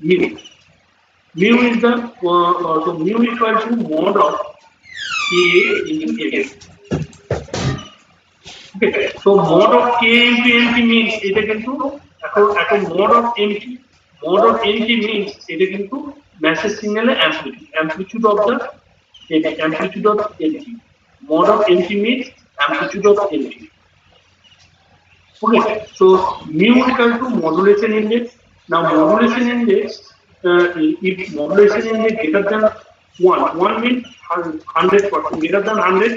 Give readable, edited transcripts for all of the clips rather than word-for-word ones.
mu. Mu is the so mu equal to mod of K into MP. Okay, so mod of K into MP means এটা কিন্তু এখন mod of MP means এটা কিন্তু message signal amplitude of the amplitude of MP. Mod of MP means amplitude of MP. Okay, so mu equal to modulation index. Now modulation index, if modulation index greater than 1 means 100%, greater than 100,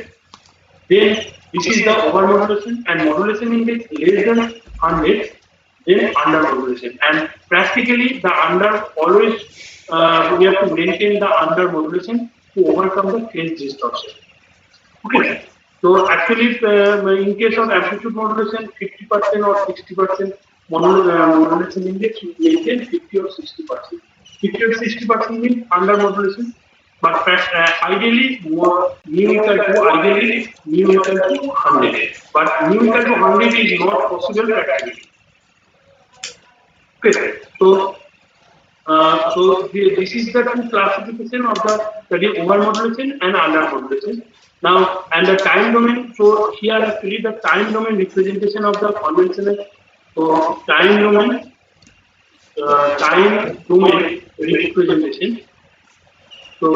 then this is the over modulation, and modulation index less than 100, then under modulation. And practically the under always we have to maintain the under modulation to overcome the phase distortion. Okay. So actually, in case of amplitude modulation, 50% or 60% modulation index will maintain 50 or 60%. 50 or 60% means under modulation, but ideally mu equal to 100. But mu equal to 100 is not possible practically. Okay. This is the two classification of the over modulation and under modulation. Now, and the time domain. So here actually the time domain representation of the conventional. So time domain representation. So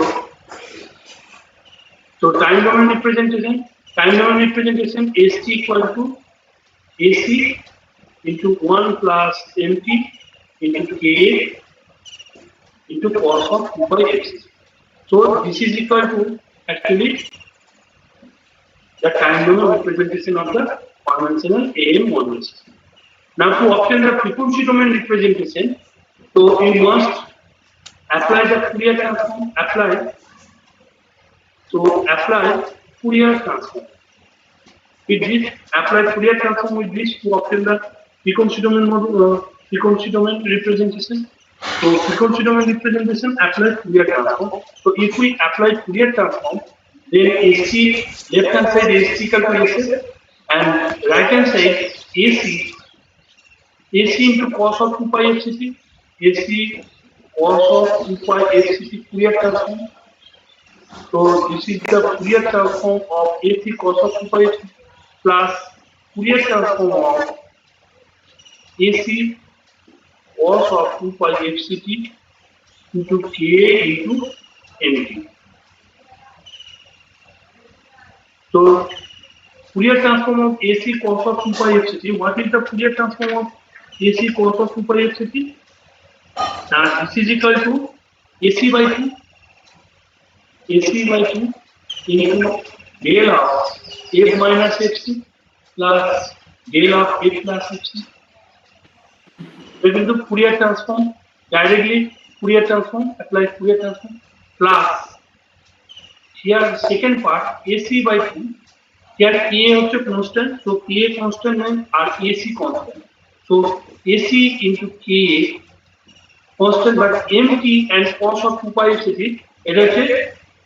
time domain representation. ST equal to AC into 1 plus MT into K into cos of 2 by x. So this is equal to actually the time domain representation of the conventional AM modulation. Now to obtain the frequency domain representation, so we must apply the Fourier transform. Apply Fourier transform. With this, apply Fourier transform with this to obtain the frequency domain representation. So frequency domain representation, apply Fourier transform. So if we apply Fourier transform, then AC left hand side is equal to SF, and right hand side AC into cos of 2 pi FCT, AC cos of 2 pi FCT Fourier transform. So this is the Fourier transform of AC cos of 2 pi FCT plus Fourier transform of AC cos of 2 pi FCT into K into MT. So Fourier transform of AC cos of 2 pi FCT. What is the Fourier transform of AC cos of 2 pi FCT? Now this is equal to AC by 2 into del of F minus FC plus del of F plus FC. We will do Fourier transform directly. Fourier transform, apply Fourier transform plus here second part AC by 2. Here K also constant, so K constant and AC constant. So AC into K constant, but MT and cos of 2 pi FCT, it is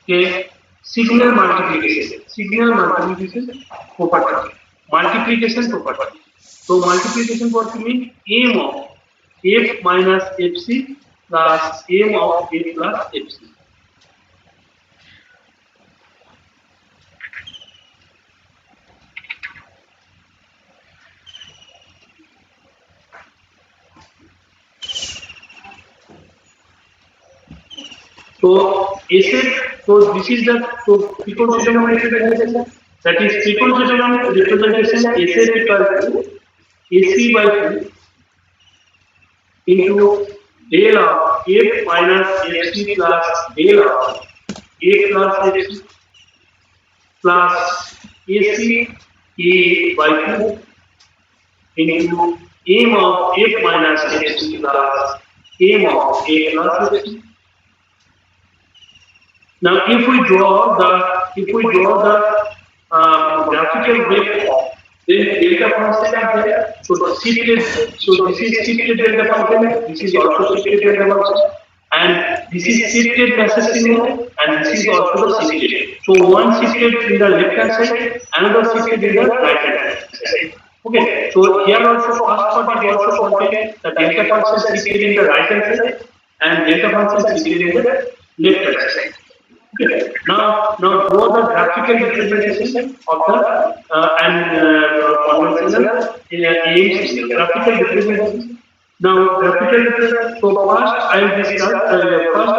a signal multiplication property. So multiplication property means M of F minus FC plus M of F plus FC. So this is the frequency domain representation. That is frequency domain representation SF equal to AC by 2 into del of F minus FC plus del of A plus FC plus AC A by 2 into M of F minus FC plus M of A plus FC. Now, if we draw the graphical waveform, then delta function are there. So this is shifted delta function. This is also shifted delta function, and this is shifted message signal, and this is also the shifted. So one shifted in the left hand side, another shifted in the right hand side. Okay. So here also first part is also contained the delta function shifted in the right hand side, and delta function is situated in the left side. Okay. Now draw the graphical representation of the conventional AM signal. Graphical representation. Now, graphical representation. So first, I will discuss. First,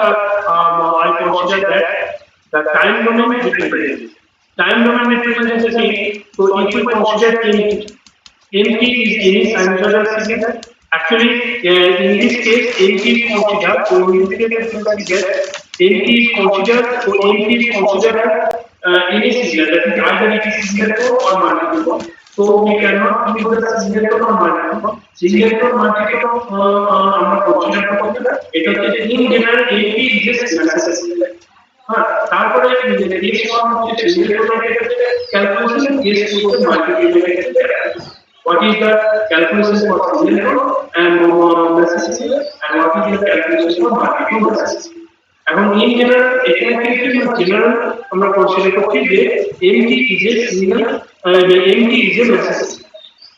I consider that the time domain representation. Time domain representation means, so if we consider MT, MT is any sinusoidal signal. Actually, in this case, MT is considered. So in this case, we can see that MT is considered. So MT is considered as any signal, that is either it is single tone or multiple tone. So we cannot use the single tone or multiple tone. Single tone, multiple tone, আমরা consider করব না। এটা হচ্ছে in general MT is just message signal. তারপরে case one হচ্ছে single টোনের ক্ষেত্রে calculation, case two হচ্ছে মাল্টিপল টোনের ক্ষেত্রে calculation. What is the calculation for single tone and message signal, and what is the calculation for multiple message signal? এখন in general এখানে কিন্তু জেনারেল আমরা কনসিডার করছি যে MT is a signal, MT is a message।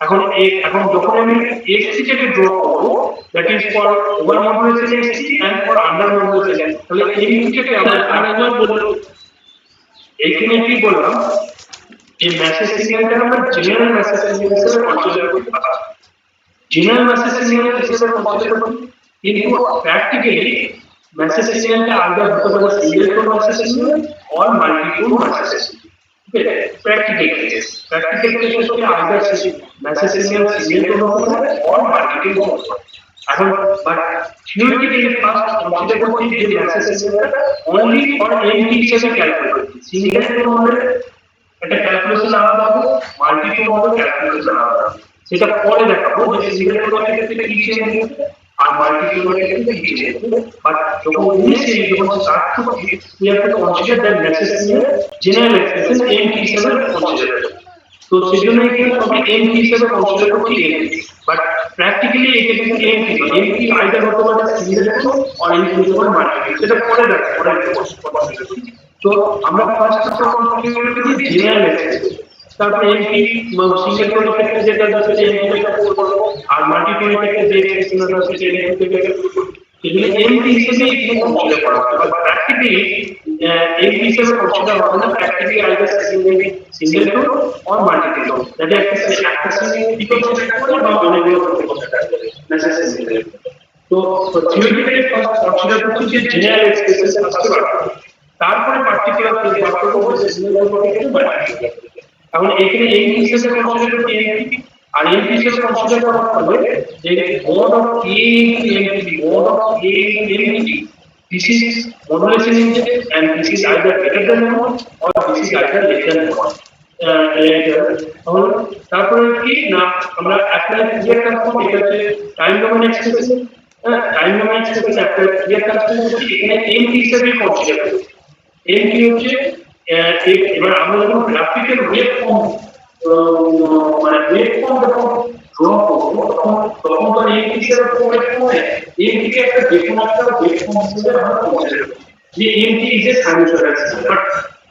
এখন যখন আমি ST টাকে ড্র করব, that is for over modulation ST and for under modulation, তাহলে এমটি টাকে আমরা আরেকবার বলবো। এখানে কি বললাম, এই মেসেজ সিগন্যালটা আমরা জেনারেল মেসেজ সিগন্যাল হিসেবে কনসিডার করতে পারি। জেনারেল মেসেজ সিগন্যাল হিসেবে কনসিডার করি, কিন্তু প্র্যাকটিক্যালি মেসেজ সিগন্যালটা আলাদা হতে পারে single tone message signal or multitone message signal. Practical case হচ্ছে either message signal single tone হতে পারে or multiple tone হতে পারে। এখন বাট থিওরিটিক্যালি ফার্স্ট কনসিডার করছি যে মেসেজ সিগন্যালটা অনলি ফর এমটি হিসেবে ক্যালকুলেট করছি। সিঙ্গেল টোন হলে একটা ক্যালকুলেশন আলাদা হবে, মাল্টিটোন হলে ক্যালকুলেশন আলাদা হবে। সেটা পরে দেখাবো যে সিঙ্গেল টোনের ক্ষেত্রে কি চেঞ্জ হচ্ছে আর মাল্টিটোনের ক্ষেত্রে কি চেঞ্জ হচ্ছে। বাট যখন ইনিশিয়ালি যখন স্টার্ট করছি, we have to consider that message signal general expression MT হিসেবে কনসিডার করছি। তো সেজন্য এখানে সবই MT হিসেবে কনসিডার করছি MT, বাট প্র্যাকটিক্যালি এটা কিন্তু MT নয়। MT আইদার হতে পারে সিঙ্গেল টোন অর এমটি হতে পারে মাল্টিটোন, সেটা পরে দেখাবো, পরে কনসিডার করছি। তো আমরা ফার্স্ট কনসিডার করি জেনারেল এক্সপ্রেশন, তারপর এমপি সিঙ্গেল টোনের ক্ষেত্রে যেটা আছে এমপি টা করব, আর মাল্টিটোনের ক্ষেত্রে যে এক্সপ্রেশন আছে সেটা এমপি টা করব। এগুলো এমপি হিসেবে এখানে কনসিডার করা হবে, বাট প্র্যাকটিক্যালি এমপি হিসেবে কনসিডার হবে না। Practically either single tone or multitone, যাতে একটা সিঙ্গেল কি কনসিডার করে বা অনেকগুলো কনসিডার করে মেসেজ সিঙ্গেল। তো থিওরিটিক্যালি ফার্স্ট কনসিডার করছি যে জেনারেল এক্সপ্রেশন আসতে পারে, তারপরে পার্টিকুলার কেস বার করব যে সিঙ্গেল টোন থেকে মাল্টিটোন। এখন এখানে এমপি হিসেবে কনসিডার করছি এমপি, আর এমপি হিসেবে কনসিডার করার ফলে যে mod of A into MPD, mod of A into MPD, this is modulation index and this is either greater than 1 or this is either less than 1. তারপরে কি না আমরা অ্যাপ্লাই ক্লিয়ার ট্রান্সফর্ম, এটা হচ্ছে time domain expression. Time domain expression apply clear transform হচ্ছে এখানে MP হিসেবে consider করছি। এমপি হচ্ছে এবার আমরা যখন গ্রাফিক্যাল ওয়েভ ফর্ম মানে ওয়েভ ফর্ম যখন ড্র করবো তখন তো এমপি হিসেবে ওয়েভ ফর্মে এমপিকে একটা যেকোনো একটা ওয়েভ ফর্ম হিসেবে আমরা কনসিডার করি যে MP is a sinusoidal system. But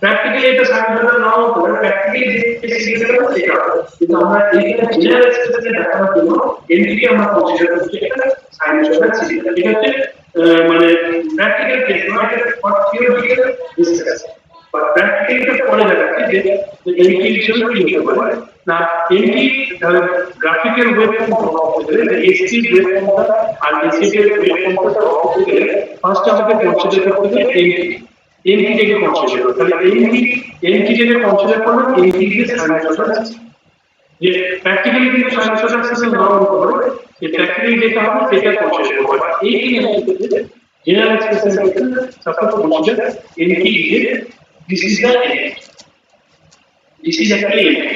practically এটা সাইনুসয়েডাল নাও হতে পারে, প্র্যাকটিক্যালি যে সিস্টেমটা সেটা হবে, কিন্তু আমরা এইখানে জেনারেল এক্সপ্রেশনে দেখানোর জন্য এমপিকে আমরা কনসিডার করছি একটা সাইনুসয়েডাল সিস্টেম। এটা হচ্ছে মানে প্র্যাকটিক্যাল কেস নয়, এটা for theoretical discussion. But practically the পরে দেখাচ্ছি যে এমপি হিসেবে কি হতে পারে না। এমপি গ্রাফিক্যাল ওয়েভফর্ম করতে গেলে এসটি ওয়েভফর্মটা আর এসটি ওয়েভফর্মটা করতে গেলে ফার্স্ট আমাকে কনসিডার করতে হবে এমপি থেকে কনসিডার করতে হবে। এমপি থেকে কনসিডার করলে এমপি কে সাইনুসয়েডাল যে প্র্যাকটিক্যালি কিন্তু সাইনুসয়েডাল সিস্টেম নাও হতে পারে, যে প্র্যাকটিক্যালি যেটা হবে সেটা কনসিডার করব। এই ক্ষেত্রে জেনারেল এক্সপ্রেশন ক্ষেত্রে suppose consider MP is this is the MT. This is actually MT.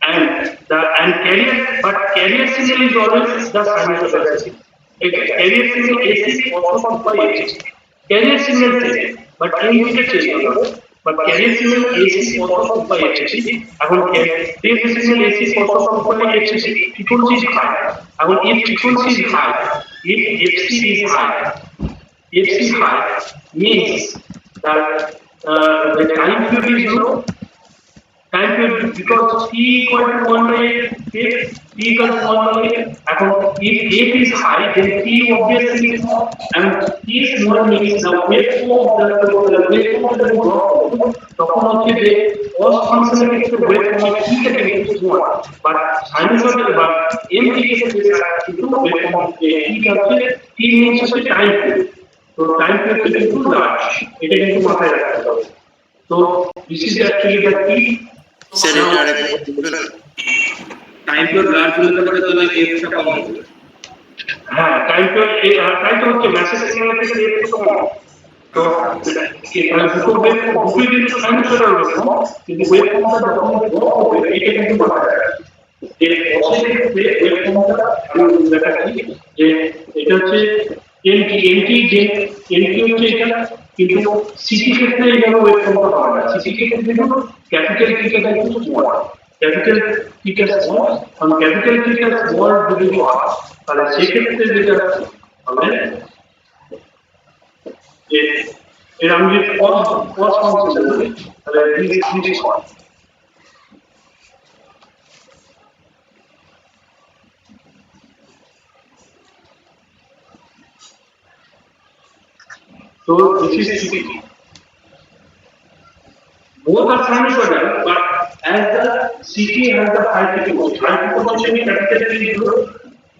And carrier, but carrier signal is always the sinusoidal signal. Carrier signal AC also by AC. Carrier signal change, but MT change होगा. But carrier signal AC also by AC. এখন carrier signal AC also by AC. Frequency is high. এখন if frequency is high, if FC is high, FC high means that the time period is low time period because t equal to 1 by f, t equal to 1 by f. If f is high, then t obviously is small, and t small means the waveform the drop তখন হচ্ছে যে cos ফাংশনের ক্ষেত্রে ওয়েভফর্মের t টা কিন্তু small, but sinusoidal বা m টি ক্ষেত্রে কিন্তু ওয়েভফর্ম t টা হচ্ছে t মিনস হচ্ছে টাইম পিরিয়ড, তো টাইম পিরিয়ডটা কিন্তু লার্জ, এটা কিন্তু মাথায় রাখতে হবে। So this is actually the key. Time period large হলে পরে তাহলে f টা কম হবে। হ্যাঁ, টাইম পিরিয়ড তাই তো হচ্ছে মেসেজ সিগন্যাল থেকে f টা কম। তো এটা দুটো দুটোই কিন্তু সাইনোসয়েডাল ওয়েভফর্ম, কিন্তু ওয়েভফর্মটা যখন ড্রপ হবে এটা কিন্তু মাথায় রাখতে হবে। যে পজিটিভ ওয়েভফর্মটা আমি দেখাচ্ছি যে এটা হচ্ছে এনটি যে এনটি হচ্ছে এটা, কিন্তু সিটি ক্ষেত্রে এইভাবে ওয়েভফর্মটা হয় না। সিটি ক্ষেত্রে কিন্তু ক্যাপিটাল টিটা কিন্তু স্মল, ক্যাপিটাল টিটা স্মল, কারণ ক্যাপিটাল টিটা স্মল যদি হয় তাহলে সেক্ষেত্রে যেটা হবে যে এর আমি যদি কস ফাংশন বলি তাহলে দিস হয়। So this is CT. Both are sinusoidal, but as the CT has the high frequency में capital T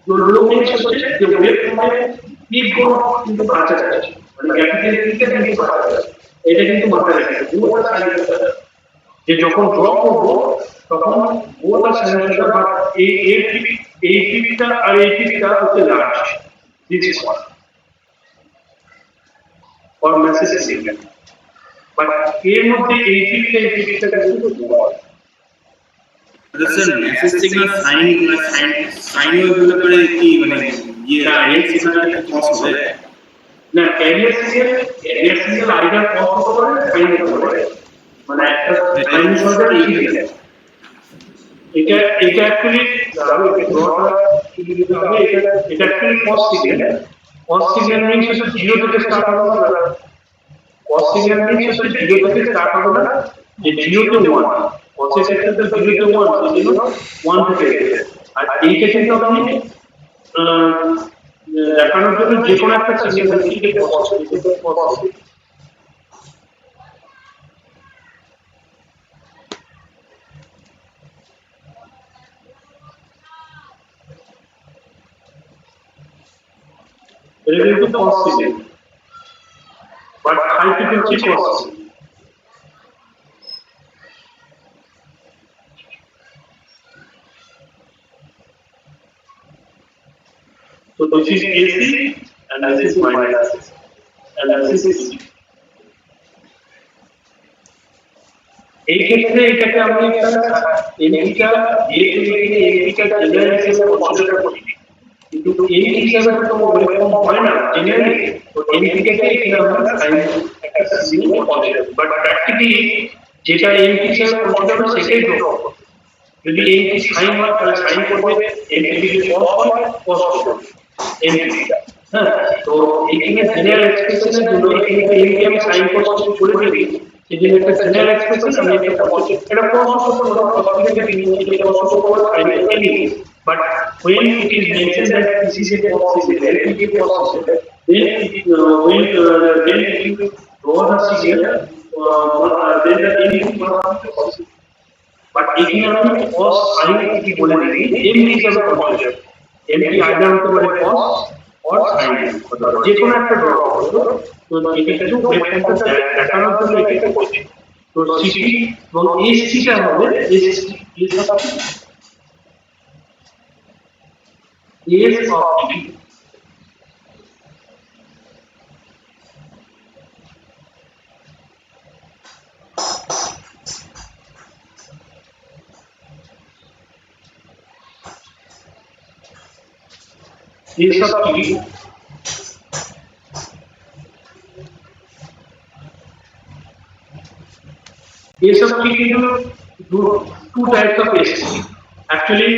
जो low means होते हैं जो waveform में peak को इनको बाँचा जाता है, मतलब capital T के इनको बाँचा जाता है, এটা কিন্তু মাথায় রাখতে হবে। both are sinusoidal, যে যখন drop করবো তখন both are sinusoidal, but এই peakটা আর এই peakটা হচ্ছে large, this is one. or message signal, but এর মধ্যে এই পিকটা কিন্তু বড়। Sir message signal sine wave হলে পরে কি মানে ডাইরেক্ট সিগন্যালটা ক্রস হবে না, ক্যারিয়ার সিগন্যাল আইদার ক্রস হতে পারে সাইন হতে পারে, মানে একটা সাইনোসয়েডাল সিগন্যাল এটা অ্যাকচুয়ালি আমি ড্রটা দিতে হবে, এটা অ্যাকচুয়ালি কস সিগন্যাল মিন্স হচ্ছে 0 থেকে স্টার্ট হবে না, cos signal means হচ্ছে 0 থেকে স্টার্ট হবে না, যে 0 to 1 cos এর ক্ষেত্রে তো 0 to 1 সেজন্য 1 থেকে, আর এই ক্ষেত্রে তো আপনি দেখানোর জন্য যে কোনো একটা সিগন্যাল থেকে cos এটা কিন্তু cos signal, but high frequency cos. So this is AC and this is minus and this is AC. এই ক্ষেত্রে এটাকে আমরা এনপিটা এনপিটা জেনারেল হিসেবে কনসিডার করি, কিন্তু এই হিসাবে তো ওয়েভফর্ম হয় না জেনারেলি, তো এনপিটাকে এখানে আমরা সাইন একটা সিগন্যাল কনসিডার, বাট প্র্যাকটিক্যালি যেটা এনপি হিসেবে কনসিডার হয় সেটাই ড্রপ হবে। যদি এনপি সাইন হয় তাহলে সাইন করবে, এনপি যদি কস হয় কস করবে এনপিটা। হ্যাঁ, তো এখানে জেনারেল এক্সপ্রেশনের জন্য এখানে এনপি আমি সাইন কস করে দিই, সেজন্য একটা জেনারেল এক্সপ্রেশন আমি একটা কস, এটা কস করতে বলা কস থেকে দিই, এটা কস করতে সাইন করে দিই, but when it is mentioned that this is a cos signal, it is a cos signal, then when you draw the signal, then the input must be cos signal. But এখানে আমি cos sin কি বলে দিই, এমনি হিসাবে consider, এমনি either হতে পারে cos or sin, যে কোনো একটা ড্র করব, তো এটা কিন্তু ওয়েভফর্মটা দেখানোর জন্য এটা করছি। তো সিটি এবং এসটিটা হবে ST S of t. S of t is two types of ST. Actually,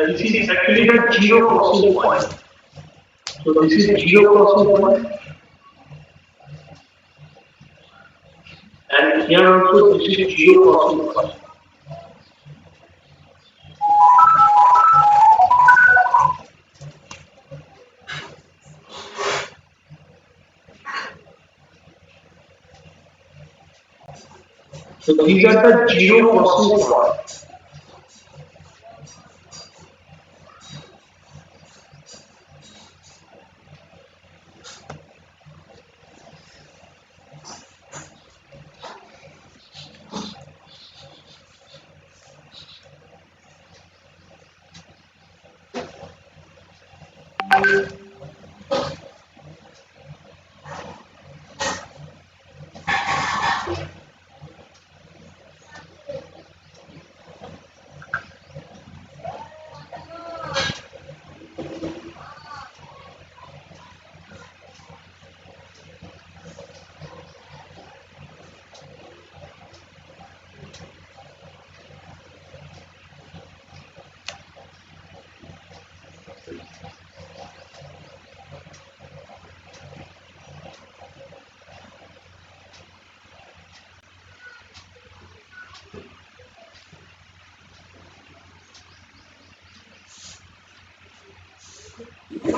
this is actually the zero crossing point. So this is zero crossing point, and here also this is zero crossing point. So these are the zero crossing points.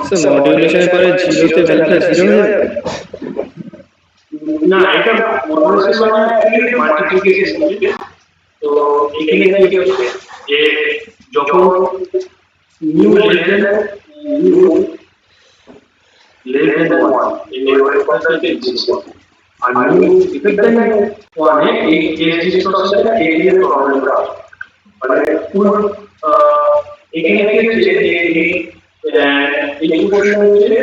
So modulation করে জিরোতে ভ্যালুটা zero হয়ে যাবে না এটা modulation মানে actually multiplication হচ্ছে তো এখানে কি হচ্ছে যে যখন new new less than 1 in a web concept exists and new bigger than 1 is distortion area problem মানে ফুল এখানে কি হচ্ছে যে এই ইকুয়েশন হচ্ছে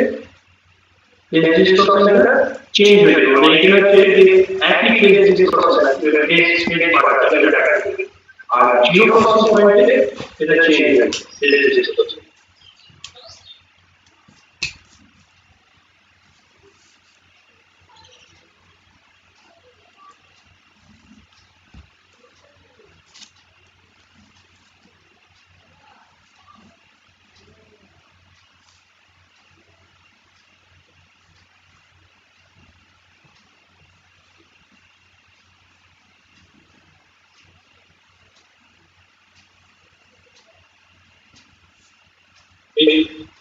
ফেজ ডিস্টরশনটা চেঞ্জ হয়ে যাবে মানে এখানে হচ্ছে যে একই ফেজ ডিস্টরশন ফেজ পাওয়াটা আর জিরো ক্রসিং পয়েন্টে এটা চেঞ্জ হয়ে যাবে ফেজ ডিস্টরশন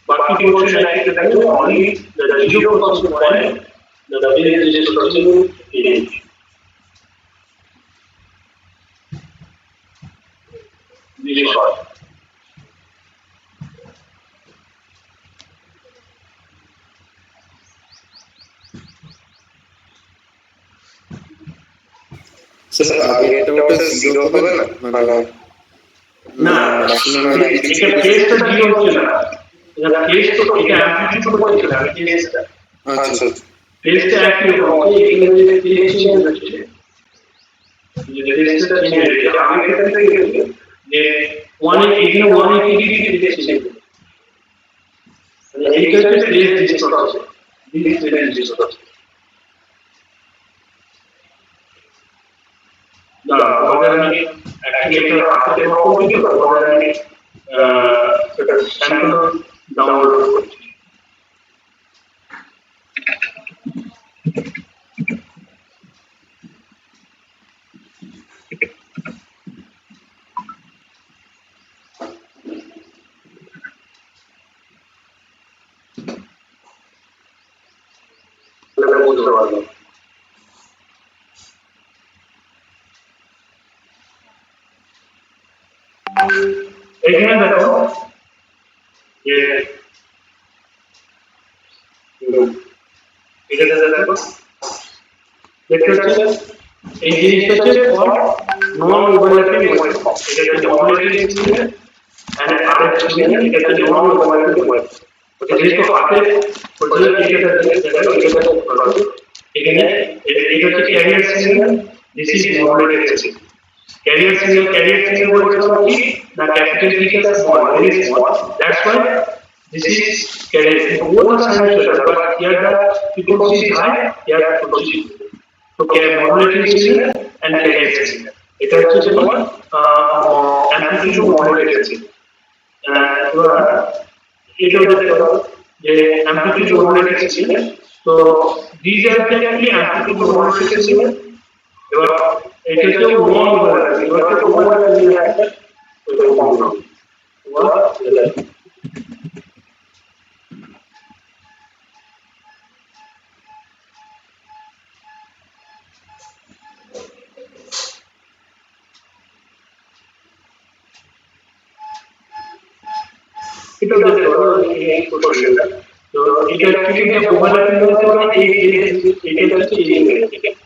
बाकी पोर्शन है कि only the zero crossing point the phase distortion is very short. Sir আগে এটা ওটা জিরো হবে না মানে না এটা ফেজটা জিরো হচ্ছে না এটা ফেজ তো এটা অ্যামপ্লিটিউড হচ্ছে না ফেজটা আচ্ছা ফেজটা একই রকম এখানে যে ফেজ চেঞ্জ হচ্ছে যে ফেজটা চেঞ্জ হচ্ছে আমি এখান থেকে যে 180 ডিগ্রি ফেজ চেঞ্জ মানে এইটা হচ্ছে phase distortion this phase distortion দাঁড়া আমাদের আমি অ্যাকচুয়ালি এটা হাতে করতে দিই তারপরে আমি সেটা স্যাম্পল ডাউনলোড করছি বুঝতে পারবো এখানে দেখো যে এটা দেখো দেখতে হচ্ছে এই জিনিসটা হচ্ছে ফর নন ওভারল্যাপিং ওয়েব এটা হচ্ছে modulated extension and RF signal এটা হচ্ছে নন ওভারল্যাপিং ওয়েব ওটা যেহেতু হাতে ওটা এটা এখানে এটা হচ্ছে career signal this is modulated extension carrier signal voltage is the capital T is small, very small. That's why this is carrier signal. Both are sinusoidal, but here the frequency is high, here the frequency is low. So modulated signal and carrier signal. এটা হচ্ছে তোমার amplitude modulated signal. এটা দেখতে পারো যে amplitude modulated signal. So these are actually amplitude modulated signal. এবার এটা হচ্ছে ওয়ান ওভারল্যাপিং, এবার হচ্ছে ওভারল্যাপিং আছে ওই ফর্মটা ওভারল্যাপিং। এটা দেখতে পারো এই পোর্শনটা। তো এটা অ্যাকচুয়ালি যে ওভারল্যাপিং হচ্ছে মানে এটা হচ্ছে এই ঠিক আছে।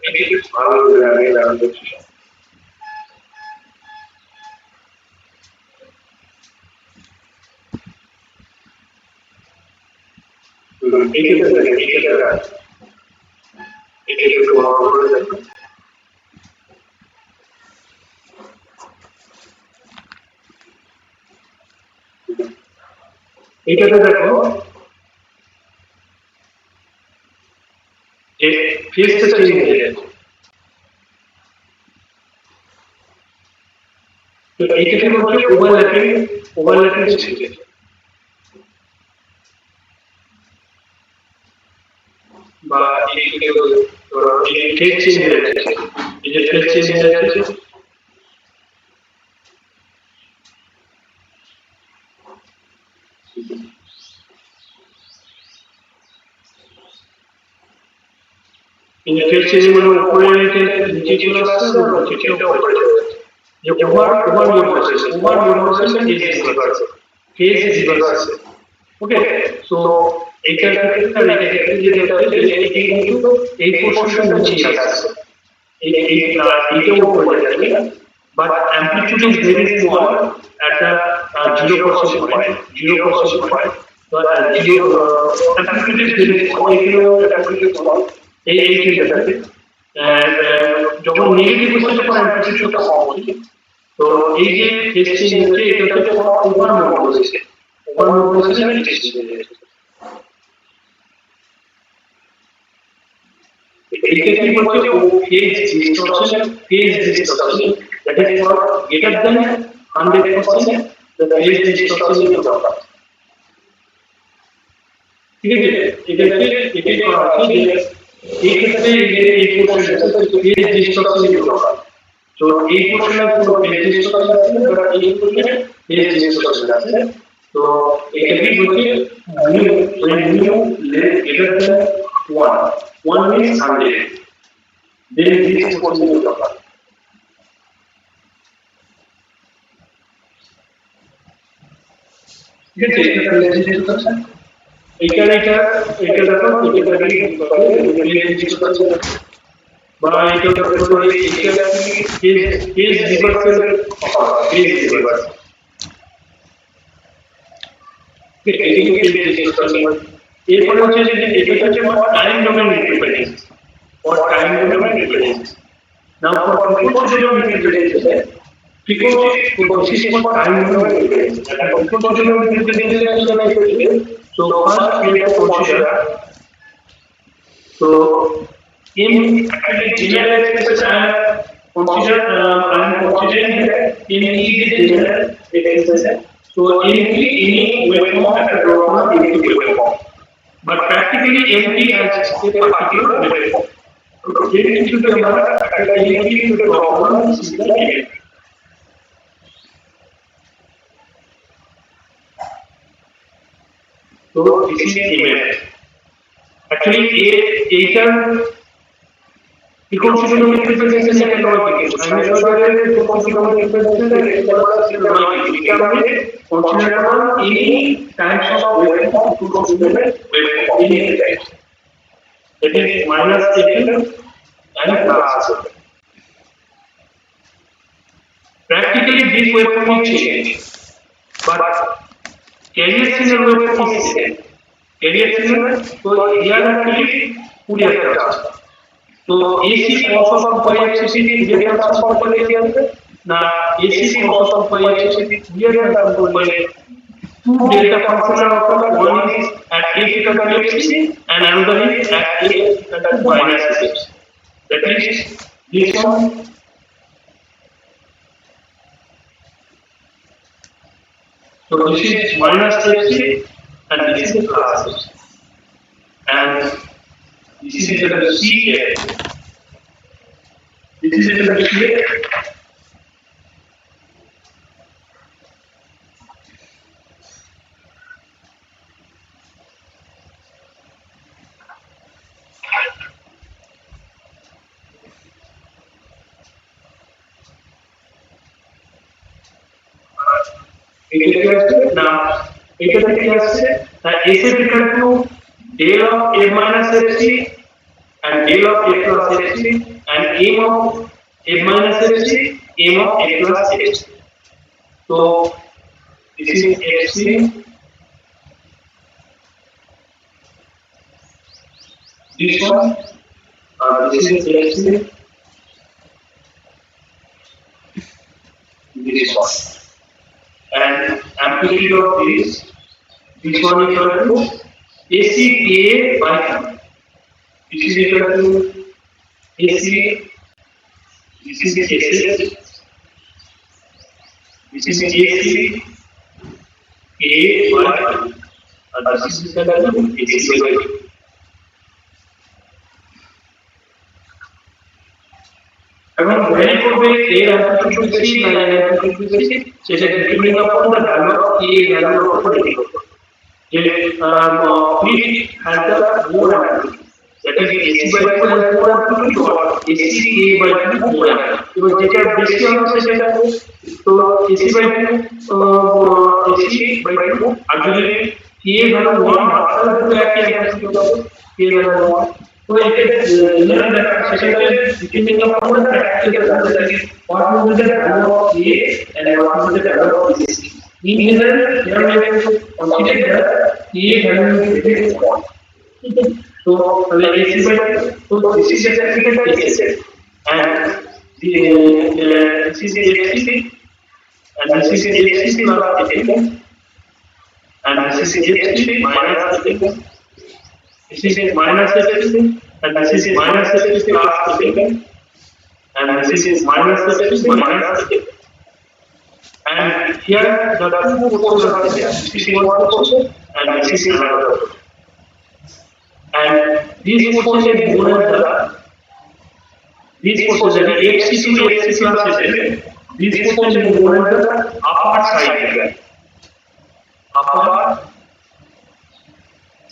এটা ভালো করে আগে জানা যাচ্ছে। এটাতে দেখো যে ফেসটা চেঞ্জ হয়ে যাচ্ছে। তো এইটাকে হচ্ছে ওভারল্যাপিং চেঞ্জ। বা এই ফেস চেঞ্জ হয়ে যাচ্ছে, এই যে ফেস চেঞ্জ হয়ে যাচ্ছে এই যে ফেস চেঞ্জ মানে উপরে নিচে চলে আসছে না নিচে উপরে চলে যাচ্ছে। যে ওভার মোডুলেশন ফেজ রিভার্স। ওকে, সো এইটা ক্ষেত্রে না এটা ক্ষেত্রে যেটা হচ্ছে যে এটি কিন্তু এই পোর্শনটা নিচে আসছে, এইটা উপরে যাচ্ছে, but amplitude is very small at a 0% point, 0% point. So amplitude is very small, amplitude small. এই ক্ষেত্রে যখন নেগেটিভ হচ্ছে তখন অ্যামপ্লিটিউডটা কম হচ্ছে। তো এই যে ফেজ চেঞ্জ হচ্ছে এটা হচ্ছে ওভার মডুলেশন ফেজ চেঞ্জ হয়ে যাচ্ছে। এইটা কি হচ্ছে phase distortion that is for greater than 100% the phase distortion is occur. ঠিক আছে, এটা হচ্ছে এটাই করা আছে যে এই ক্ষেত্রে এই পোর্শনটা phase distortion is occur. তো এই পোর্শনে পুরো phase distortion আছে, বাট এই পোর্শনে phase distortion আছে। তো এটাকে হচ্ছে mu greater than 1 means 100, then this portion will occur. ঠিক আছে, এটা phase distortion। এটা দেখো এটা phase distortion বা এটা ধরো এটা phase reversal phase reversal। এরপরে হচ্ছে যে এটা হচ্ছে time domain equivalence or time domain equivalence. Now for frequency domain equivalence, frequency is for time domain equivalence. And frequency domain equivalence, so first we have to consider, so in actually general expression I am considering that in is general expression. So in any waveform at a program is waveform, but practically MT has a particular waveform. Getting into the problem is the given. So this is image. Actually, a frequency domain representation is a logic. I mean, frequency domain representation is a logic. We can consider any types of waveform frequency domain waveform any types. That is minus FM and plus. Practically, this waveform is changed, but carrier signal waveform is same. Carrier signal, so here actually Fourier transform. So AC cos of 2π Fourier transform for carrier. Now AC cos of 2π Fourier transform for two delta functions of one is at a equal to fc and another is at a equal to minus fc. That is this one. So this is minus fc and this is plus fc. And this is the CA. this is a clear. Now, it is S is equal to del of A minus FC and del of A plus FC and M of A minus FC, M of A plus FC. So, this is FC, this one, this is FC, this one. And amplitude of this one is equal to AC by 2. This is equal to AC, this is AC, this is AC by 2, and this is equal to AC by 2. এখন vary করবে এর amplitude বেশি না এর amplitude বেশি সেটা depending upon the value of a value of depend যে which has the more amplitude, that is AC by 2 has more amplitude or AC A by 2 more amplitude. এবার যেটা বেশি হবে সেটা তো AC by 2 AC by 2 আর যদি A value 1 মাত্রা তো একই amplitude হবে A value 1. So it is সেটাকে depending upon the practical that is what will be the value of A and what will be the value of AC. In general, here we have to consider that A value is very important. So AC by so this is actually the AC and this is FC and this is FC plus FM and this is FC minus FM. This is minus FC and this is minus FC plus FM and this is minus FC minus FM. And here the two portions are there. This is one portion and this is another portion. And this portion is known as this portion that is FC to FC plus FM. This portion is known as the upper side event. Upper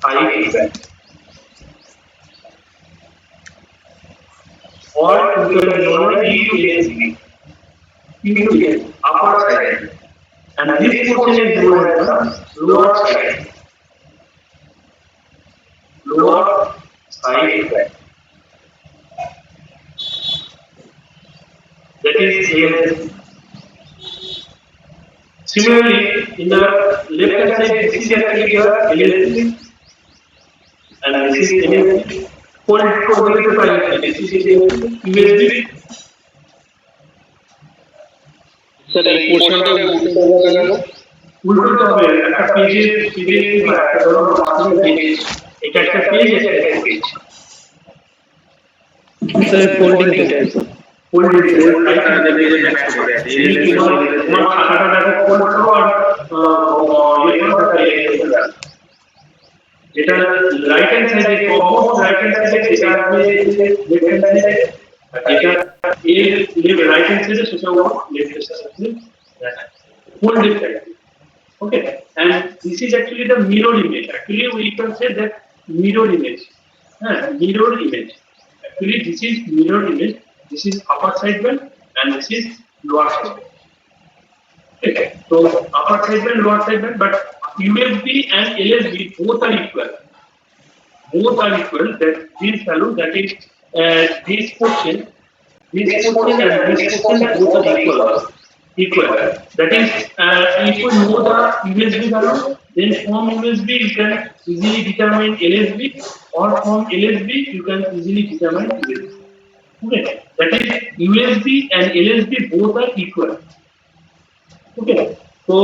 side event. Or you can know E to AC. E to A, upper side. And this portion is known as the lower side. Lower side event. That is ALC. Similarly, in the left hand side, this is actually your LLC and this is LLC. Fold to this is USB. Sir, এই পোর্শনটা উল্টো হবে একটা পেজে বা একটা ধরো মাঝখানে পেজ এটা একটা পেজ এটা একটা page sir folding right hand পেজে নেক্সট হবে এই তোমার খাতাটা দেখো ফোল্ড করো আর যেটা রাইট হ্যান্ড সাইডে কম্পোজ রাইট হ্যান্ড সাইডে যেটা আছে লেফট হ্যান্ড সাইডে এটা এর রাইট হ্যান্ড সাইডে সেটা হলো লেফট হ্যান্ড সাইডে folded side. Okay, and this is actually the mirror image. Actually, we can say that mirror image. Mirror image. Actually, this is mirror image. This is upper side band and this is lower side band. Okay, so upper side band, lower side band, but USB and LSB both are equal. Both are equal. That this value, that is this portion and this portion both are equal. That is, if you know the USB value, then from USB you can easily determine LSB, or from LSB you can easily determine USB. Okay, that is USB and LSB both are equal. Okay, so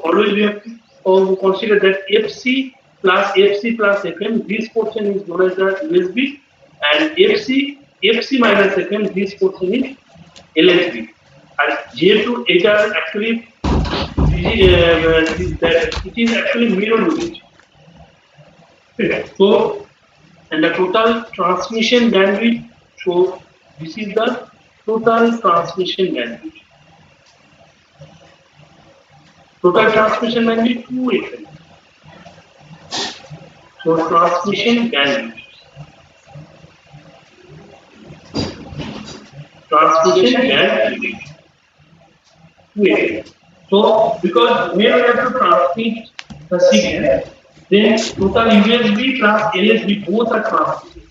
always we have to consider that FC plus FM, this portion is known as the USB, and FC minus FM, this portion is LSB. And যেহেতু এটা actually it is actually mirror image. So and the total transmission bandwidth, so This is the total transmission bandwidth. Total transmission bandwidth 2 FM. So transmission bandwidth. Transmission bandwidth 2 FM. So because when we have to transmit the signal, then total USB plus LSB both are transmitted.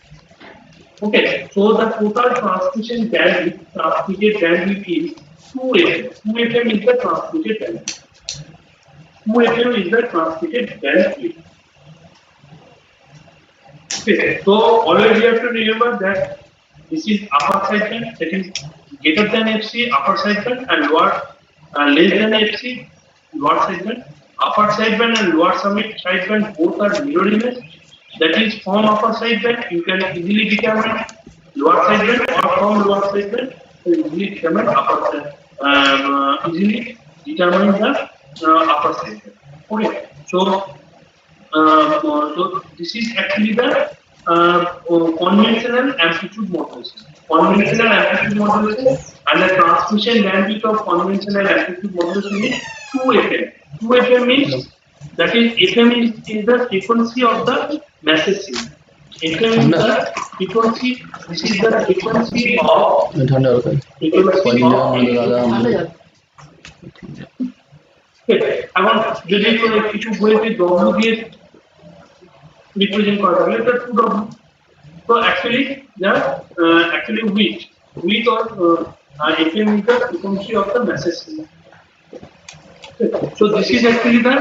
Okay, so the total transmitted bandwidth is 2 FM. 2 FM is the transmitted bandwidth. 2 FM is the transmitted bandwidth. Okay, so always you have to remember that this is upper side band, that is greater than FC, upper side band, and lower less than FC, lower side band. Upper side band and lower side band both are mirror image. That is from upper side band you can easily determine lower side band, or from lower side band you easily determine upper side. Easily determine the upper side band. Okay, so this is actually the conventional amplitude modulation. Conventional amplitude modulation, and the transmission bandwidth of conventional amplitude modulation is 2 FM. 2 FM means that is FM is the frequency of the message signal. FM is the frequency. This is the frequency of এখন যদি কিছু বইতে W দিয়ে represent করা থাকে এটা 2W. So actually width or FM is the frequency of the message signal. So this is actually the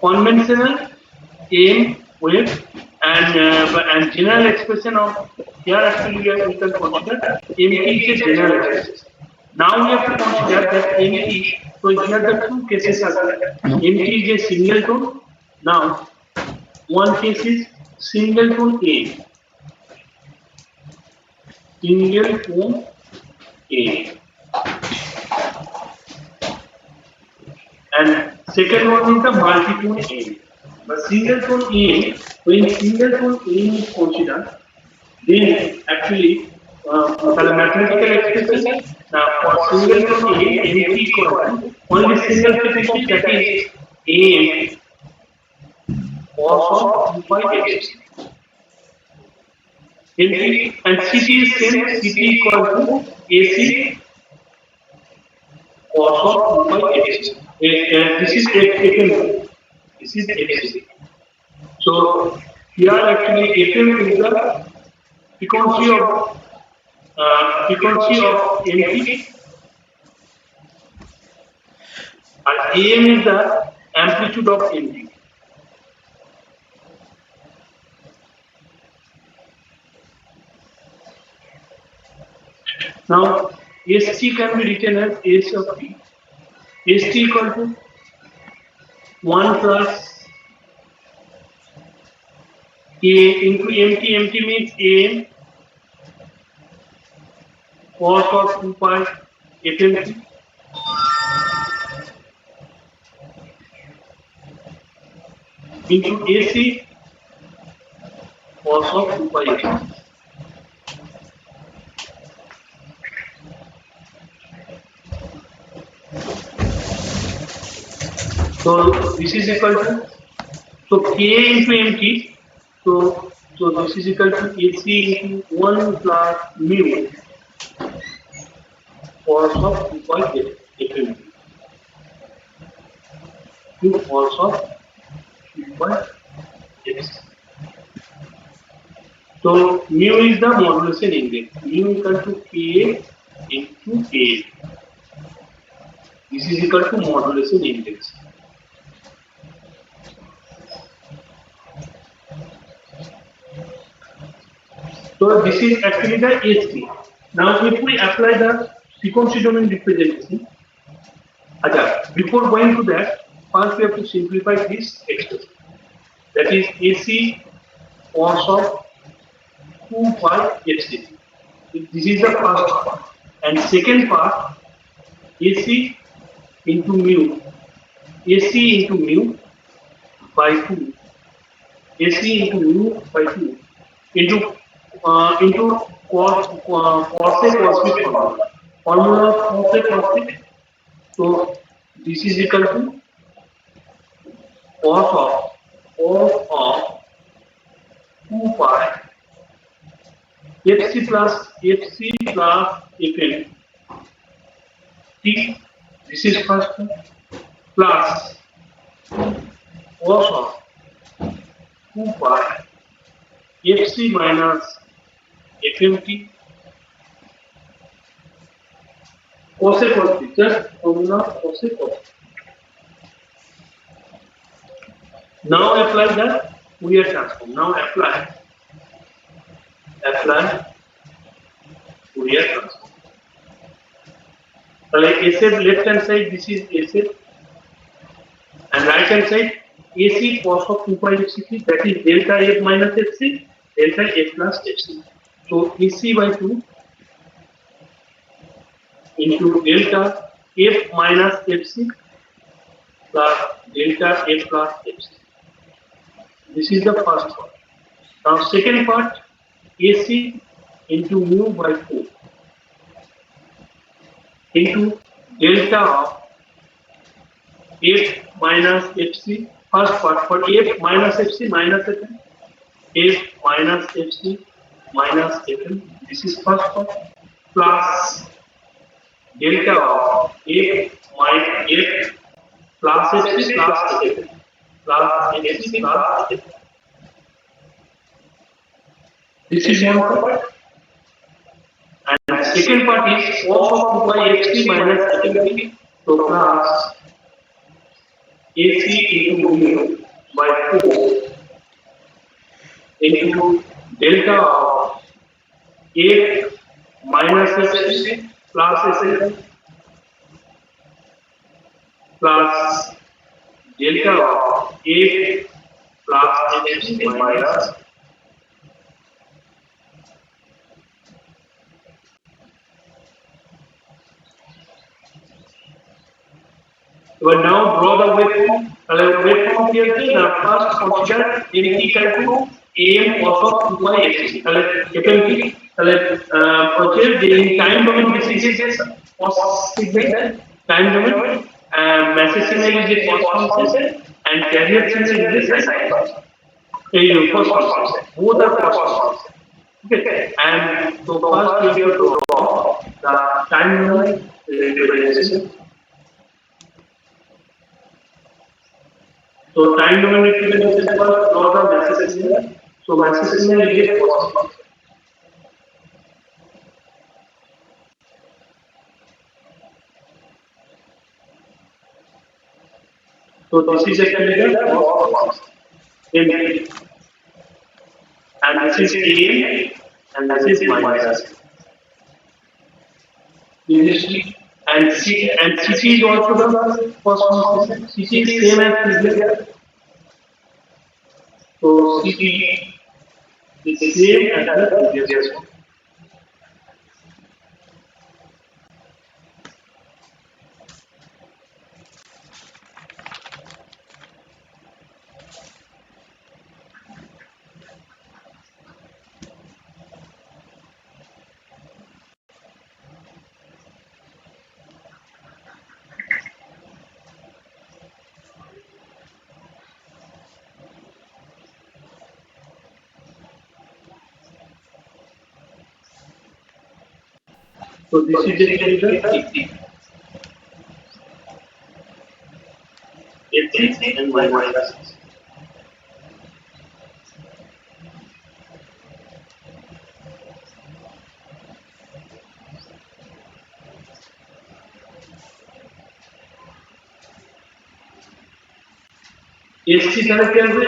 conventional AM wave, and general expression of here actually we can consider MT is a general expression. Now we have to consider that MT. So here the two cases are there. MT is a single tone. Now one case is single tone A. Single tone A. And second one is the multi-tone A. But single tone A, when single tone A is considered, then actually the mathematical expression for single tone A, MT equal to only single frequency, that is AM cos of 2 pi x. MT and CT is same, CT equal to AC cos of 2 pi x. This is FM. This is FC. So here actually FM is the frequency of MT, and AM is the amplitude of MT. Now ST can be written as S of T. ST equal to 1 plus A into MT. MT means AM cos of 2 pi FMT into AC cos of 2 pi FMT. So this is equal to, so K into MT, so this is equal to AC into 1 plus mu cos of 2 pi FMT to cos of 2 pi x. So mu is the modulation index. Mu equal to K into A. This is equal to modulation index. So this is actually the ST. Now if we apply the frequency domain representation, before going to that, first we have to simplify this expression. That is AC cos of 2 pi xt. This is the first part. And second part, AC into mu. AC into mu by 2. AC into mu by 2 into into cos A cos B formula of cos A cos B. So this is equal to cos of 2 pi FC plus Fn T. This is first one plus cos of 2 pi FC minus FMT cos A cos B, just formula cos A cos B. Now apply the Fourier transform. Now apply Fourier transform. So like SF left hand side, this is SF, and right hand side AC cos of 2 pi FC, that is delta F minus FC, delta F plus FC. So AC by 2 into delta F minus FC plus delta F plus FC. This is the first part. Now second part, AC into mu by 4 into delta of F minus FC. First part for F minus FC minus Fn, F minus FC minus Fn. This is first part plus delta of F minus F plus FC plus Fn plus FC plus Fn. This is one part. And second part is cos of 2 pi FC minus FMT. So plus AC into mu by 4 into delta of F minus FC plus Fn plus delta of F plus FC minus. But now draw the waveform. Waveform here is first consider n equal to AM cos of 2 pi FC. FMT. Purchase the time domain this is cos signal. Time domain. Message signal is the cos function and carrier signal is the sine function. Cos function. Both are cos functions. Okay. And so first we have to draw the time domain representation. So time domain representation first draw the message signal. So message signal is a cos function. So this is actually the cos function. And this is A and this is minus. And CT is also the cos function. CT is same as previous. So CT is same as the previous one. So this is the CT. It's and y minus. SC তাহলে কি হবে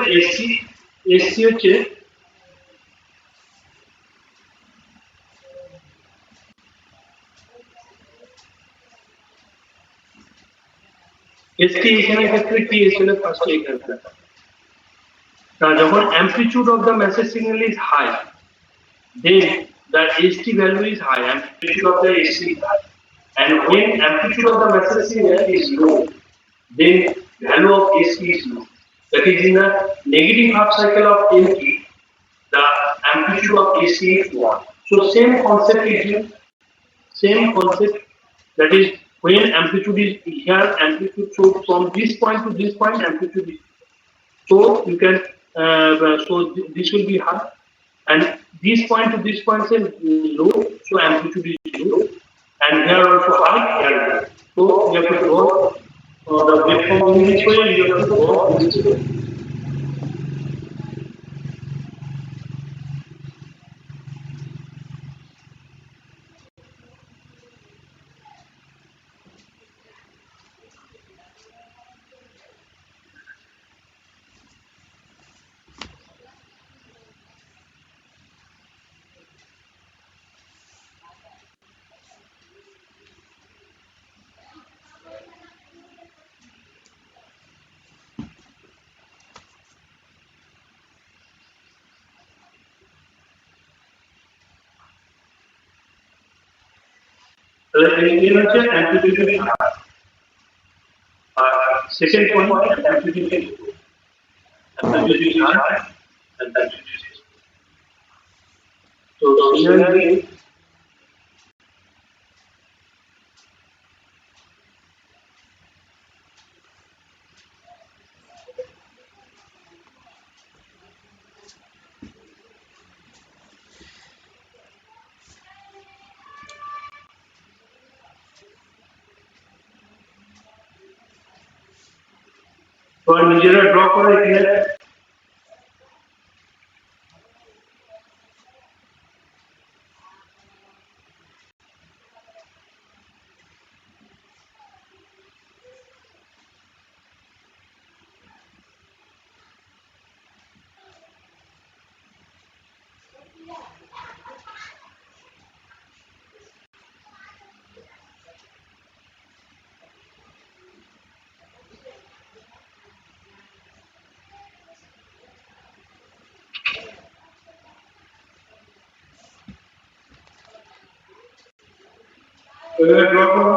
SC হচ্ছে ST এখানে ক্ষেত্রে কি এসেছিল first এখানে না যখন amplitude of the message signal is high then the ST value is high, amplitude of the ST is high, and when amplitude of the message signal is low then value of ST is low. That is in the negative half cycle of NT the amplitude of AC is 1. So same concept is here. Same concept, that is when amplitude is here, amplitude, so from this point to this point amplitude is, so you can this will be high, and this point to this point is low, so amplitude is low, and here also high, here low. So you have to draw the waveform in this way, and you have to draw this way. Amplitude is high. Second point, amplitude is low. Amplitude is high, amplitude is low. So similarly, तो নিজেরা draw করে এখানে draw করো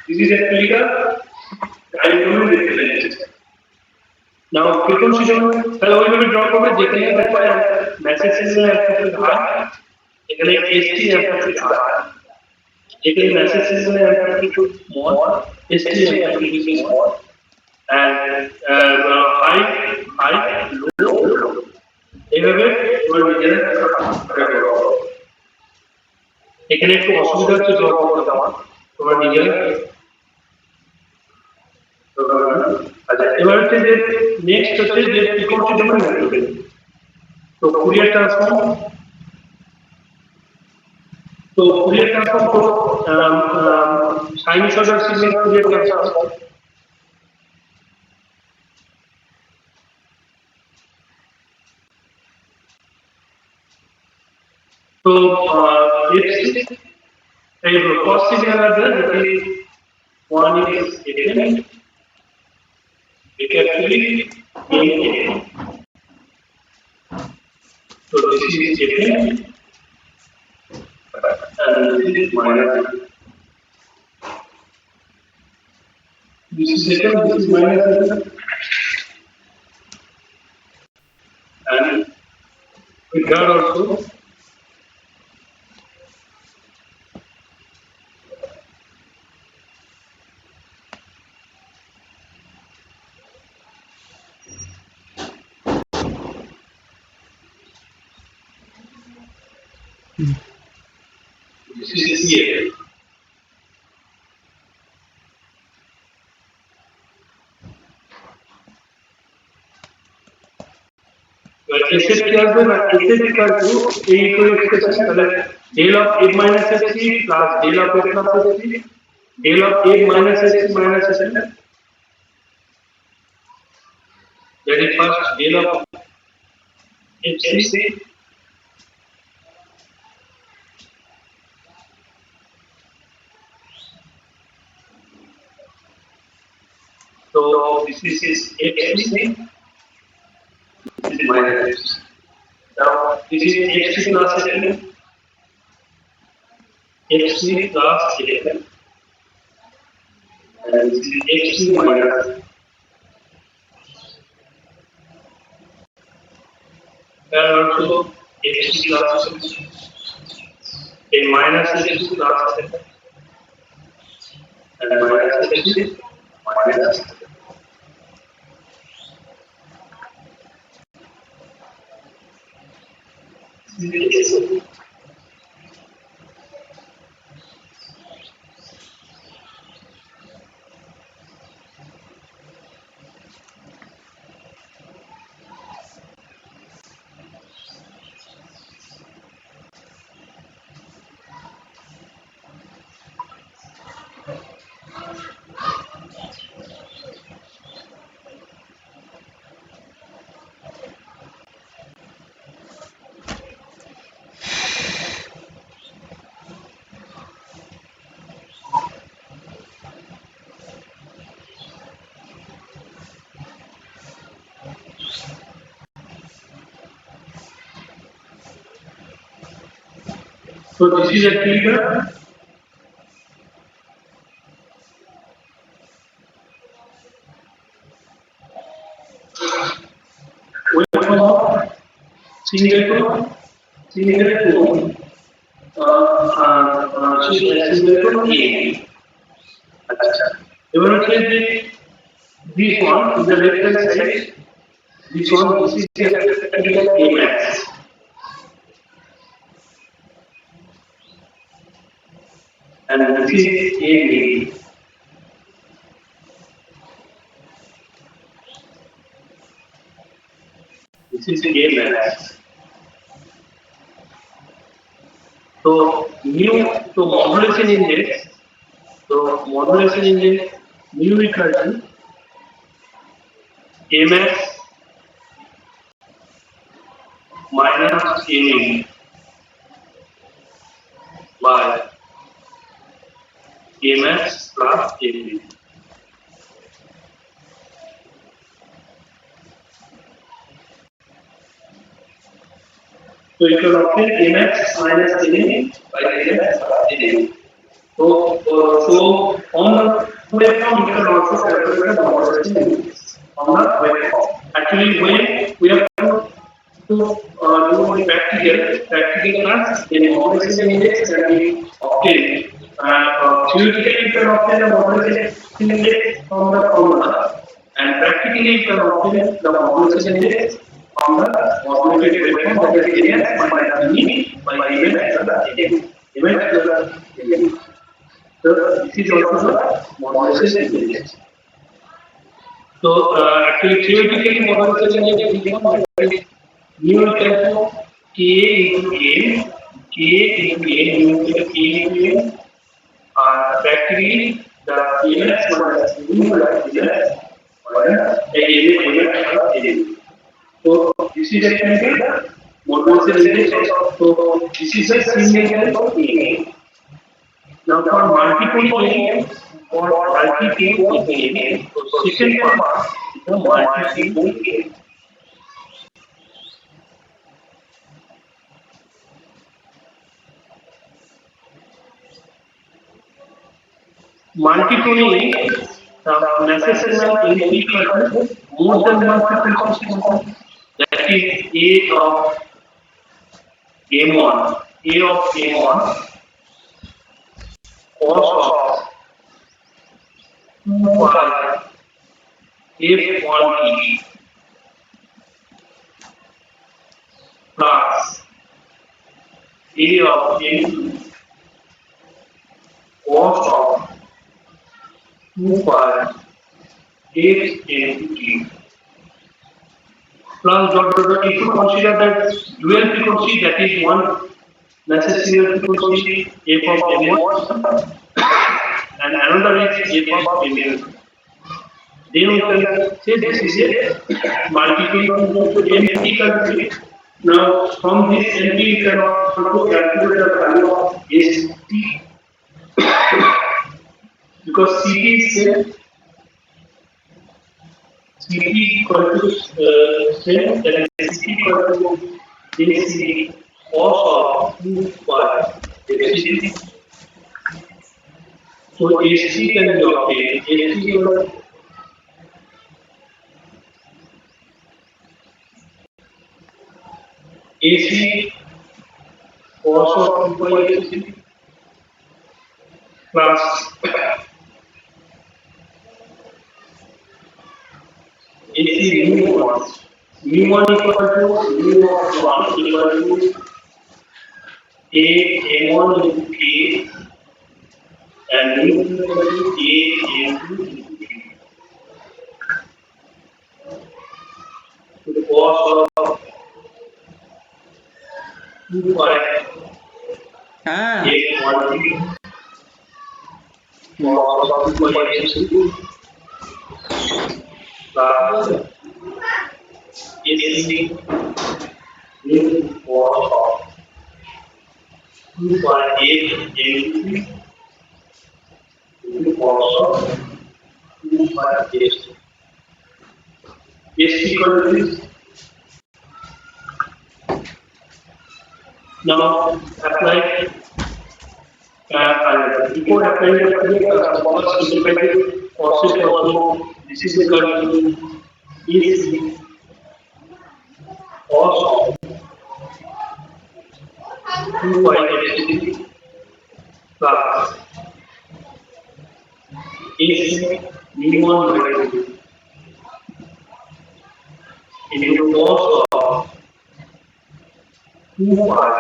This is actually the triangular difference. Now, consider, তাহলে ওইভাবে draw করবে যেখানে দেখো মেসেজ সিগন্যাল অ্যামপ্লিটিউড হাই, এখানে এসটি অ্যামপ্লিটিউড হাই, এখানে message signal amplitude small, ST amplitude small, and high, low. এইভাবে তোমরা নিজেরা এখানে একটু অসুবিধা হচ্ছে ড্র করতে দেওয়া, তোমরা নিজেরা আচ্ছা এবার হচ্ছে যে নেক্সট হচ্ছে যে ফ্রিকোয়েন্সি ডোমেন ম্যাট্রিক্স। তো ফুরিয়ার ট্রান্সফর্ম তো সাইনোসয়েডাল সিগন্যাল ফুরিয়ার ট্রান্সফর্ম তো এই cos signal are there, that is one is Fn, it actually Fn. So this is Fn and this is minus. This is Fn, this is minus Fn. And with that also this is here. Except क्या है ना, except equal to a equal expression मतलब del of a minus st plus del of a plus st, del of a minus st minus st, that is first del of fc so this is fc, this is minus fc. Now this is fc plus fn, fc plus fn. and this is x2 minus and also x2 plus a minus x2 plus and minus x2 minus x2. So this is actually the waveform of single tone single tone A. Even if this one is the left hand side, this is just A max. And this is A main. This is A max. So modulation index. So modulation index mu equal to A max minus A min by A max plus A min. So you can obtain A max minus A min by A max plus A min. So on the waveform you can also calculate the modulation index on the waveform. Actually, when we have to do practical class, the modulation index can be obtained. Theoretically, you can obtain the modulation index from the formula, and practically, you can obtain the modulation index from the modulated waveform that is AS minus B by event plus event. So this is also the modulation index. So actually, theoretically, modulation index is mu equal to K into N, mu equal to K into N. Practically, the AMX minus mu by AMX minus AMX. So this is actually the modulation index. So this is a single tone A. Now for multiple A or multi-tone A, so second part is the multi-tone A. Multi-tone A, the necessary NP equal more than one frequency, that is A of M1, cos of 2 pi F1 plus A of M2 cos of 2 pi F plus if you consider that dual frequency, that is one necessary frequency F of M1 and another is F of M2. Then we can say this is a multiple M equal to. Now from this NP you can also calculate the value of ST because CT is CT equal to same, that is CT equal to AC cos of 2 pi FCT. So HG can be obtained. HG equal AC cos of 2 pi HG plus AC mu1. Mu1 equal to mu of 1 equal to A M1 into K and mu equal to A M2 into K. So the cos of 2 pi হ্যাঁ A1 cos of 2 pi HG plus AC mu cos of 2 pi A M2 into cos of 2 pi HG. H equal to this. Now apply before applying the first independent causes also this is equal to AC cos of 2 pi HG plus AC mu1 by 2 into cos of 2 pi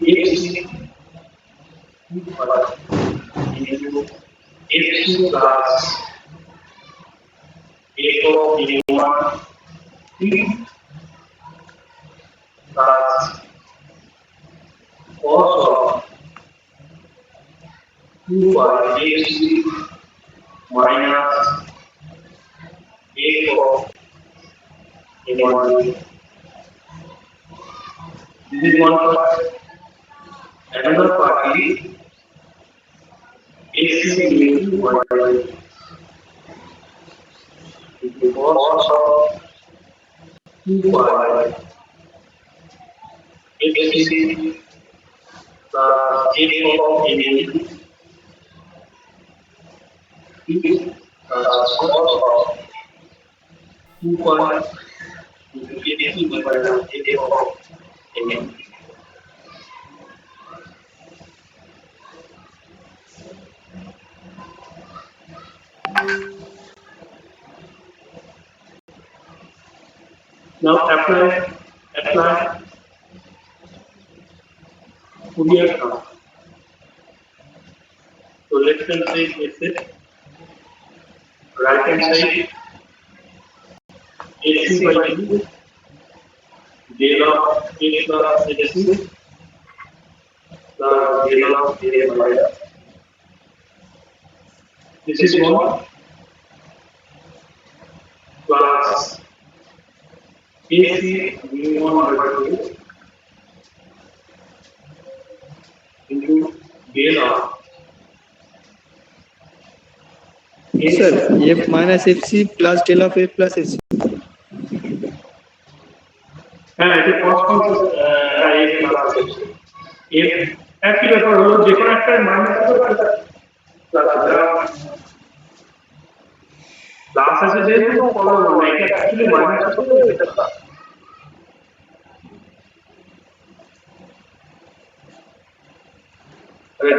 HG 2 pi into H2 plus F of A1 T plus cos of 2 pi HG minus F of A1. This is one part. Another part is AC into 1 into cos of 2 pi HG plus F of A2 plus cos of 2 pi into AC minus F of A2. Now apply Fourier transform. So left hand side is it, right hand side AC by 2 del of A plus AC plus del of A by. This is 1 plus AC mu1 by 2 into del of sir F minus FC plus del of F plus AC. it corresponds A plus AC. F একই ব্যাপার হলো যে কোনো একটা minus plus আছে যেহেতু problem হবে না, এটা অ্যাকচুয়ালি মাইনাস হলে এটা plus.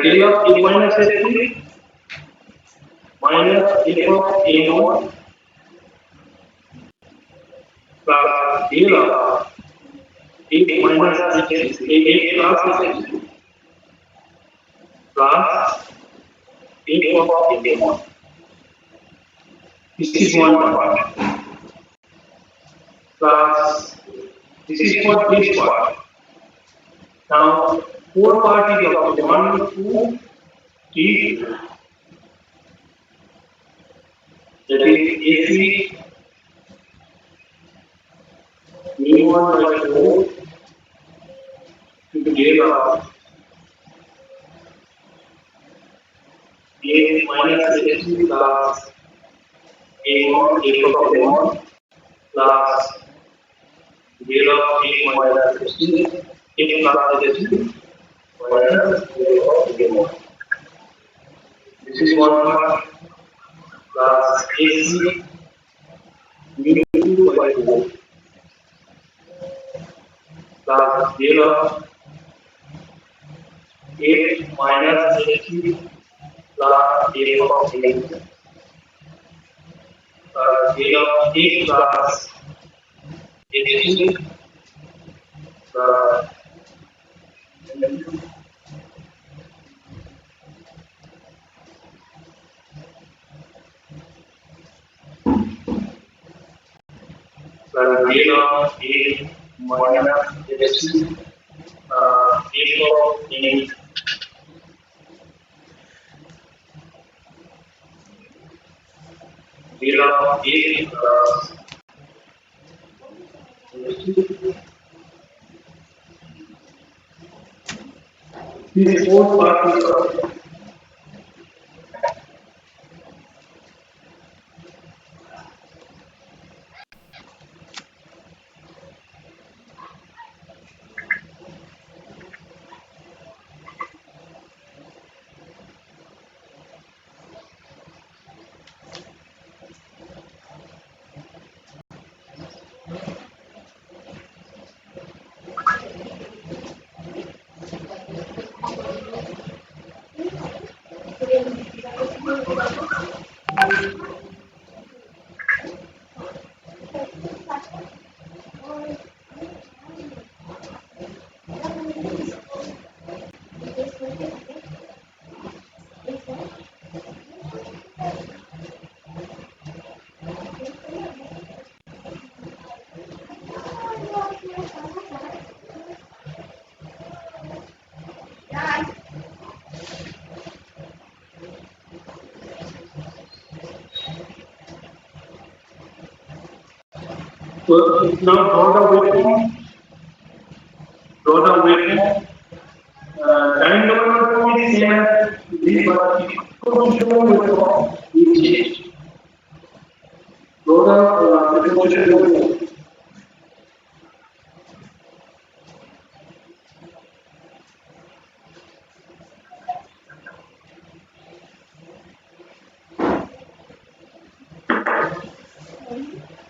del of A minus A3 minus F of A1 plus del of A minus A plus A2 plus F of A1. This is one part. Plus this is for this part. Now 4 part is of 1, 2, 3. That is AC mu1 by 4 into del of A minus A2 plus A1 F of A1 plus del of A minus A2 F plus A2 minus 0 of A1. This is 1 part plus AC mu 2 by 4 plus del of F minus AC plus F of A del of A plus AC plus del of A minus FC F of A del of A plus this fourth part is now draw the waveform. Time domain waveform is same as this, but proportional waveform is changed. Draw the proportional waveform.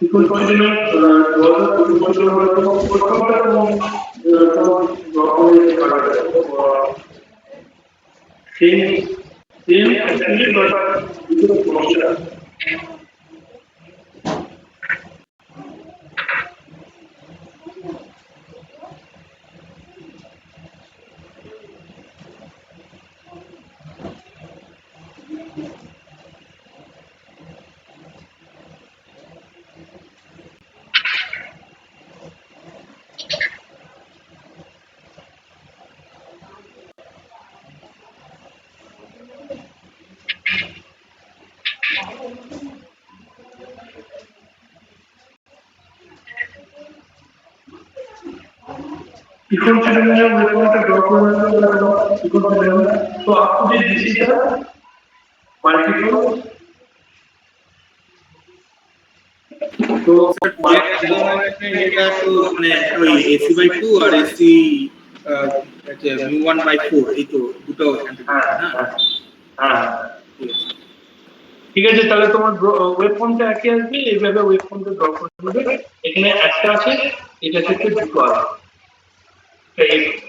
Proportional draw the proportional waveform. Same actually, but with a proportional. Considering we want to draw so after this is the multiple. So এটা তো মানে ওই AC by 2 R AC আছে mu1 by 4 এই তো দুটো হ্যাঁ ঠিক আছে তাহলে তোমার ওয়েবফর্মটা একই আসবে এইভাবে ওয়েবফর্মটা ড্র করে নেবে এখানে একটা আছে এটা থেকে দুটো আছে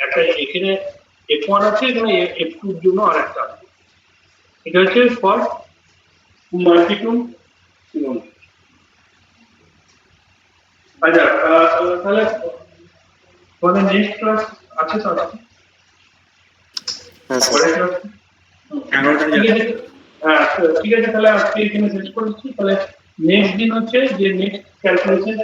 একটা এখানে F1 আছে এখানে F2 এর জন্য আরেকটা আছে এটা হচ্ছে ফর মাল্টিটিউড আচ্ছা তাহলে তোমাদের নেক্সট ক্লাস আছে তো ঠিক আছে তাহলে আজকে এখানে শেষ করছি তাহলে নেক্সট দিন হচ্ছে যে নেক্সট ক্যালকুলেশন